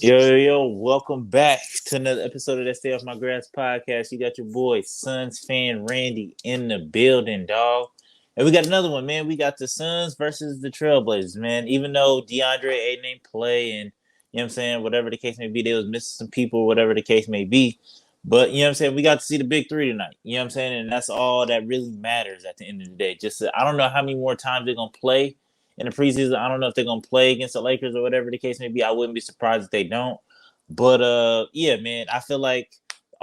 Yo, welcome back to another episode of that Stay Off My Grass podcast. You got your boy, Suns fan Randy, in the building, dog. And we got another one, man. We got the Suns versus the Trailblazers, man. Even though DeAndre Ayton ain't play and, you know what I'm saying, whatever the case may be, they was missing some people, whatever the case may be. But, you know what I'm saying, we got to see the big three tonight. You know what I'm saying? And that's all that really matters at the end of the day. I don't know how many more times they're going to play in the preseason. I don't know if they're gonna play against the Lakers or whatever the case may be. I wouldn't be surprised if they don't. But yeah, man, I feel like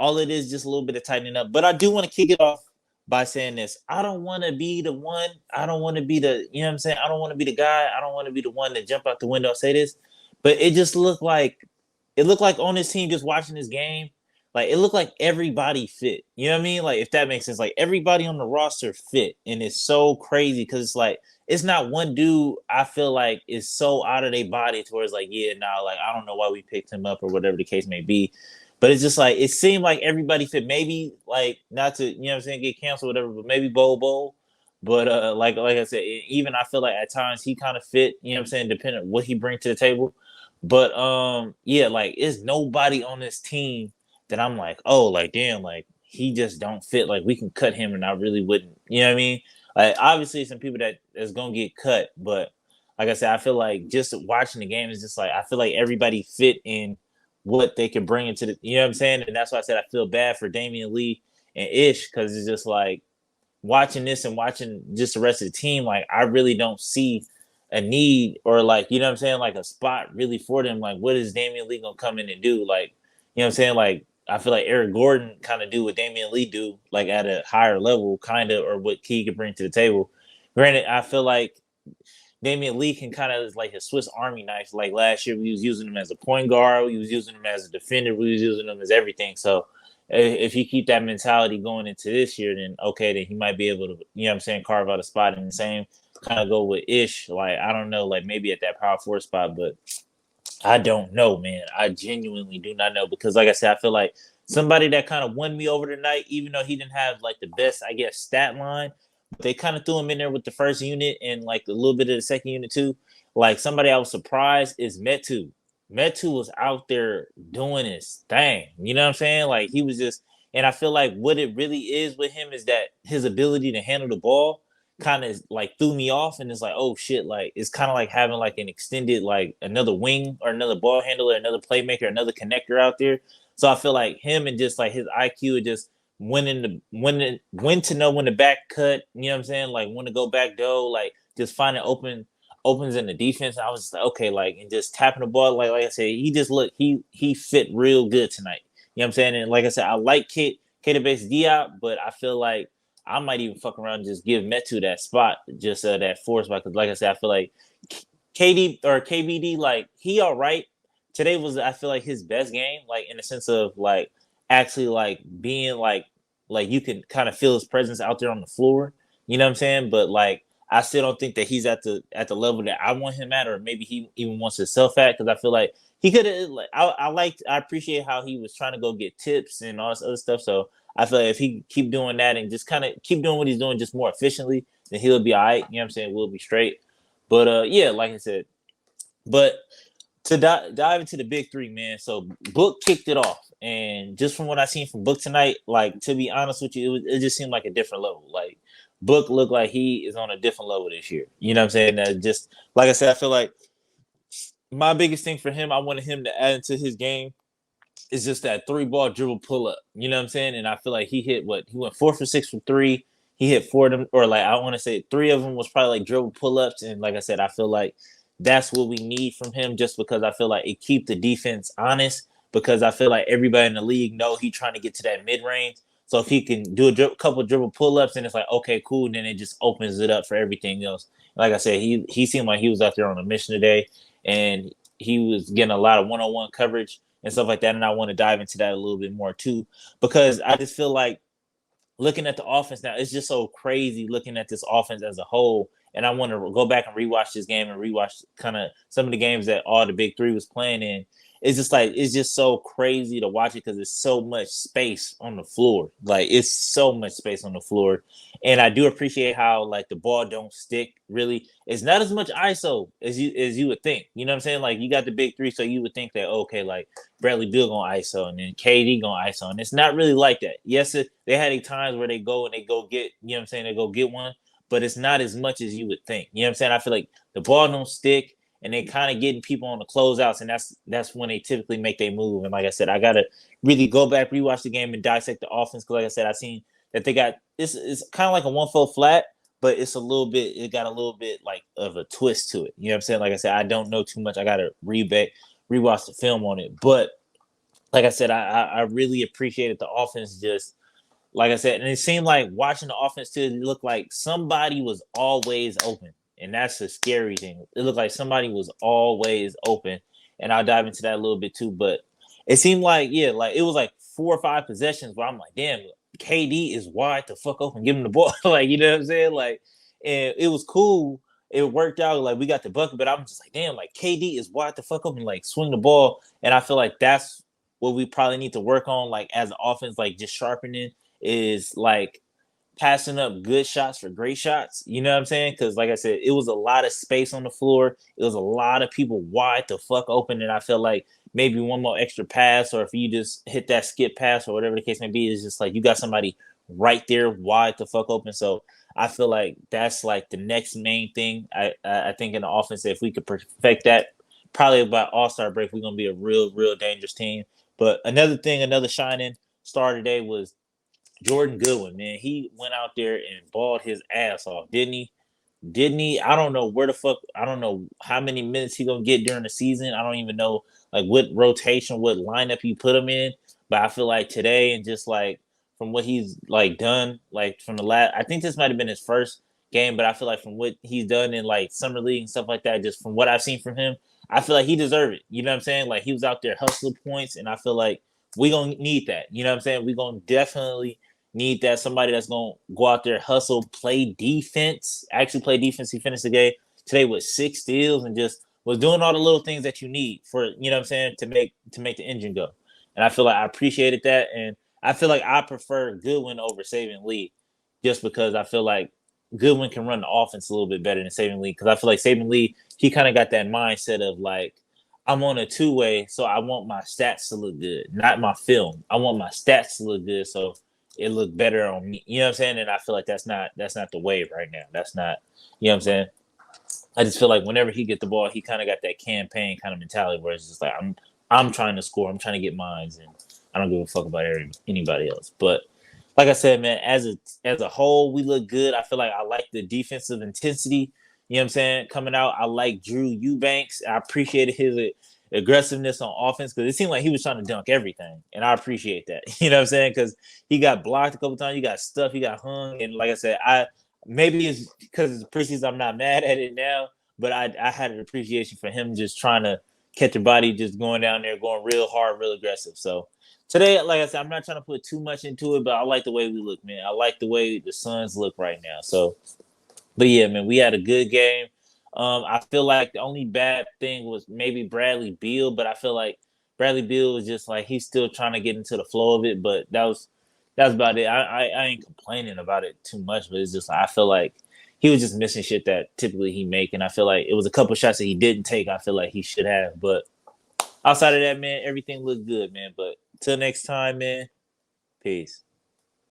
all it is just a little bit of tightening up. But I do want to kick it off by saying this. I don't want to be the one. I don't want to be the, you know what I'm saying? I don't want to be the guy. I don't want to be the one that jump out the window and say this. But it looked like on this team just watching this game, like it looked like everybody fit. You know what I mean? Like if that makes sense. Like everybody on the roster fit. And it's so crazy because it's like it's not one dude I feel like is so out of their body to where it's like, yeah, nah, like I don't know why we picked him up or whatever the case may be. But it's just like it seemed like everybody fit. Maybe like not to, you know what I'm saying, get canceled or whatever, but maybe Bowl. But like I said, even I feel like at times he kind of fit, you know what I'm saying, depending on what he brings to the table. But yeah, like it's nobody on this team that I'm like, oh, like damn, like he just don't fit. Like we can cut him and I really wouldn't. You know what I mean? Like obviously some people that's gonna get cut, but like I said, I feel like just watching the game is just like I feel like everybody fit in what they can bring into the, you know what I'm saying? And that's why I said I feel bad for Damian Lee and Ish because it's just like watching this and watching just the rest of the team, like I really don't see a need or like, you know what I'm saying, like a spot really for them. Like, what is Damian Lee gonna come in and do? Like, you know what I'm saying? Like, I feel like Eric Gordon kind of do what Damian Lee do, like at a higher level, kind of, or what he could bring to the table. Granted, I feel like Damian Lee can kind of like his Swiss Army knife. Like last year, we was using him as a point guard, we was using him as a defender, we was using him as everything. So if you keep that mentality going into this year, then okay, then he might be able to, you know what I'm saying, carve out a spot in the same kind of go with Ish. Like, I don't know, like maybe at that power forward spot, but I don't know, man. I genuinely do not know because, like I said, I feel like somebody that kind of won me over tonight, even though he didn't have like the best, I guess, stat line, but they kind of threw him in there with the first unit and like a little bit of the second unit too. Like somebody I was surprised is Metu. Metu was out there doing his thing. You know what I'm saying? Like he was just, and I feel like what it really is with him is that his ability to handle the ball kind of like threw me off and it's like, oh shit, like it's kind of like having like an extended like another wing or another ball handler, another playmaker, another connector out there. So I feel like him and just like his IQ and just when to know when to back cut, you know what I'm saying? Like when to go back door, like just finding opens in the defense. I was just like, okay, like and just tapping the ball, like I said, he just looked he fit real good tonight. You know what I'm saying? And like I said, I like Kate base Diop, but I feel like I might even fuck around and just give Metu that spot, just that four spot. Because, like I said, I feel like KD or KBD, like he all right. Today was, I feel like his best game, like in the sense of like actually like being like you can kind of feel his presence out there on the floor. You know what I'm saying? But like I still don't think that he's at the level that I want him at, or maybe he even wants himself at. Because I feel like he could have. Like, I appreciate how he was trying to go get tips and all this other stuff. So I feel like if he keep doing that and just kind of keep doing what he's doing just more efficiently, then he'll be all right. You know what I'm saying? We'll be straight. But yeah, like I said, but to dive into the big three, man. So Book kicked it off, and just from what I seen from Book tonight, like to be honest with you, it just seemed like a different level. Like Book looked like he is on a different level this year. You know what I'm saying? Just like I said, I feel like my biggest thing for him, I wanted him to add into his game is just that three ball dribble pull up. You know what I'm saying? And I feel like he hit he went 4 for 6 from three. He hit four of them, or like I want to say three of them was probably like dribble pull ups. And like I said, I feel like that's what we need from him, just because I feel like it keep the defense honest. Because I feel like everybody in the league know he's trying to get to that mid range. So if he can do a couple dribble pull ups, and it's like okay, cool, then it just opens it up for everything else. Like I said, he seemed like he was out there on a mission today, and he was getting a lot of 1-on-1 coverage and stuff like that. And I want to dive into that a little bit more too, because I just feel like looking at the offense now, it's just so crazy looking at this offense as a whole and I want to go back and rewatch this game and rewatch kind of some of the games that all the big three was playing in. It's just so crazy to watch it because there's so much space on the floor. Like it's so much space on the floor, and I do appreciate how like the ball don't stick. Really, it's not as much ISO as you would think. You know what I'm saying? Like you got the big three, so you would think that okay, like Bradley Beal gonna ISO and then KD gonna ISO, and it's not really like that. Yes, they had a times where they go and they go get, you know what I'm saying, they go get one, but it's not as much as you would think. You know what I'm saying? I feel like the ball don't stick and they kind of getting people on the closeouts, and that's when they typically make their move. And like I said, I gotta really go back, rewatch the game, and dissect the offense because, like I said, I seen that they got this is kind of like a 1-4 flat, but it got a little bit like of a twist to it. You know what I'm saying? Like I said, I don't know too much. I gotta rewatch the film on it, but like I said, I really appreciated the offense just like I said, and it seemed like watching the offense too, it looked like somebody was always open. And that's the scary thing. It looked like somebody was always open. And I'll dive into that a little bit too. But it seemed like, yeah, like it was like 4 or 5 possessions where I'm like, damn, KD is wide the fuck open, give him the ball. Like, you know what I'm saying? Like, and it was cool. It worked out. Like, we got the bucket, but I'm just like, damn, like KD is wide the fuck open, like swing the ball. And I feel like that's what we probably need to work on, like as an offense, like just sharpening is like passing up good shots for great shots. You know what I'm saying? Because like I said, it was a lot of space on the floor. It was a lot of people wide the fuck open, and I feel like maybe one more extra pass, or if you just hit that skip pass or whatever the case may be, is just like you got somebody right there wide the fuck open. So I feel like that's like the next main thing. I think in the offense, if we could perfect that, probably about All-Star break, we're gonna be a real dangerous team. But another thing, another shining star today was Jordan Goodwin, man. He went out there and balled his ass off, didn't he? Didn't he? I don't know where the fuck. I don't know how many minutes he gonna get during the season. I don't even know like what rotation, what lineup he put him in. But I feel like today and just like from what he's like done, like from the last, I think this might have been his first game. But I feel like from what he's done in like summer league and stuff like that, just from what I've seen from him, I feel like he deserved it. You know what I'm saying? Like he was out there hustling points, and I feel like we gonna need that. You know what I'm saying? We gonna definitely need that somebody that's gonna go out there, hustle, play defense, actually play defense. He finished the game today with 6 steals and just was doing all the little things that you need for, you know what I'm saying, to make the engine go. And I feel like I appreciated that, and I feel like I prefer Goodwin over Saving Lee, just because I feel like Goodwin can run the offense a little bit better than Saving Lee, because I feel like Saving Lee, he kind of got that mindset of like, I'm on a 2-way, so I want my stats to look good, not my film. I want my stats to look good, so it looked better on me. You know what I'm saying? And I feel like that's not the wave right now. That's not, you know what I'm saying? I just feel like whenever he get the ball, he kind of got that campaign kind of mentality where it's just like I'm trying to score, I'm trying to get mines, and I don't give a fuck about anybody else. But like I said, man, as a whole, we look good. I feel like I like the defensive intensity. You know what I'm saying? Coming out, I like Drew Eubanks. I appreciated his aggressiveness on offense because it seemed like he was trying to dunk everything, and I appreciate that. You know what I'm saying? Because he got blocked a couple times, he got stuffed, he got hung, and like I said, maybe it's because it's preseason. I'm not mad at it now, but I had an appreciation for him just trying to catch a body, just going down there, going real hard, real aggressive. So today, like I said, I'm not trying to put too much into it, but I like the way we look, man. I like the way the Suns look right now. So, but yeah, man, we had a good game. I feel like the only bad thing was maybe Bradley Beal, but I feel like Bradley Beal was just like he's still trying to get into the flow of it. But that's about it. I ain't complaining about it too much, but it's just I feel like he was just missing shit that typically he make, and I feel like it was a couple shots that he didn't take. I feel like he should have, but outside of that, man, everything looked good, man. But till next time, man, peace.